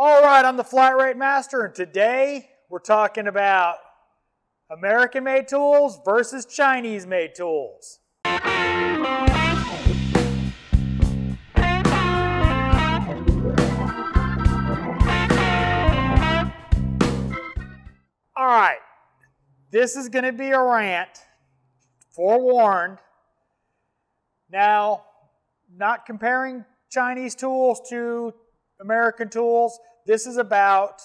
All right, I'm the Flat Rate Master, and today we're talking about American-made tools versus Chinese-made tools. All right, this is going to be a rant, forewarned. Now, not comparing Chinese tools to American tools. This is about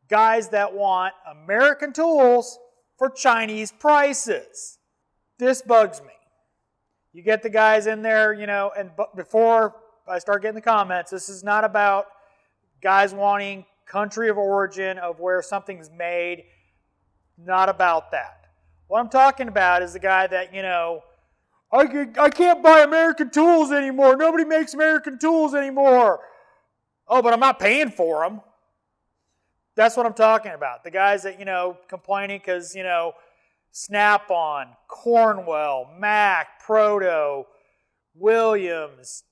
guys that want American tools for Chinese prices. This bugs me. You get the guys in there, you know, and before I start getting the comments, this is not about guys wanting country of origin of where something's made. Not about that. What I'm talking about is the guy that, you know, I can't buy American tools anymore. Nobody makes American tools anymore. Oh, but I'm not paying for them. That's what I'm talking about. The guys that, you know, complaining because, you know, Snap-on, Cornwell, Mac, Proto, Williams,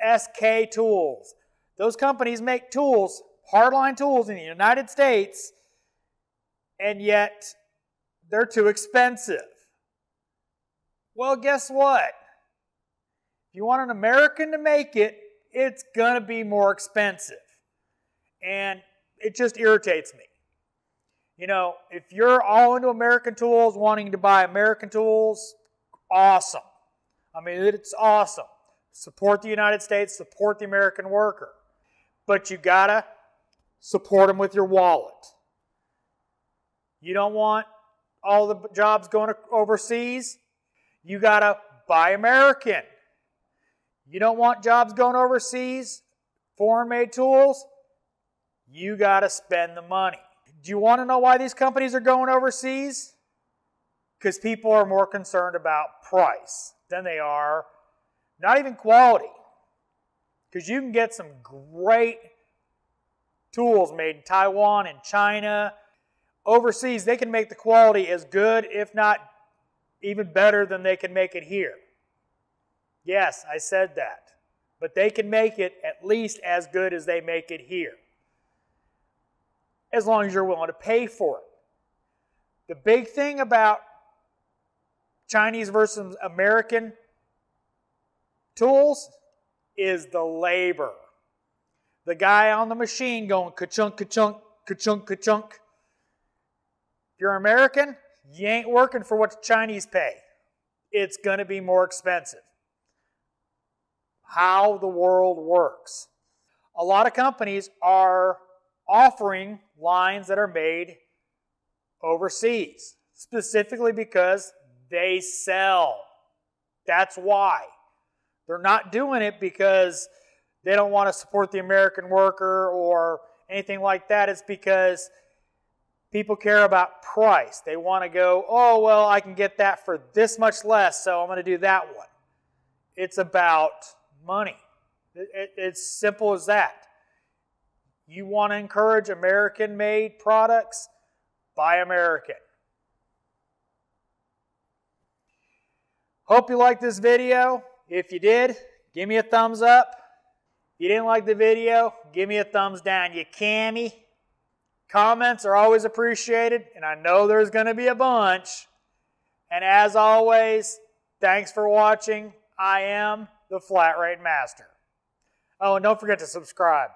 SK Tools. Those companies make tools, hardline tools in the United States, and yet they're too expensive. Well, guess what? If you want an American to make it, it's going to be more expensive. And it just irritates me. You know, if you're all into American tools, wanting to buy American tools, awesome. I mean, it's awesome. Support the United States, support the American worker. But you got to support them with your wallet. You don't want all the jobs going overseas? You got to buy American. You don't want jobs going overseas, foreign-made tools? You got to spend the money. Do you want to know why these companies are going overseas? Because people are more concerned about price than they are, not even quality. Because you can get some great tools made in Taiwan and China. Overseas, they can make the quality as good, if not even better than they can make it here. Yes, I said that. But they can make it at least as good as they make it here, as long as you're willing to pay for it. The big thing about Chinese versus American tools is the labor. The guy on the machine going ka-chunk, ka-chunk, ka-chunk, ka-chunk. If you're American, you ain't working for what the Chinese pay. It's going to be more expensive. How the world works. A lot of companies are offering lines that are made overseas, specifically because they sell. That's why. They're not doing it because they don't want to support the American worker or anything like that. It's because people care about price. They want to go, oh, well, I can get that for this much less, so I'm going to do that one. It's about money. It's simple as that. You want to encourage American-made products? Buy American. Hope you liked this video. If you did, give me a thumbs up. If you didn't like the video, give me a thumbs down, you cammy. Comments are always appreciated, and I know there's going to be a bunch. And as always, thanks for watching. I am the Flat Rate Master. Oh, and don't forget to subscribe.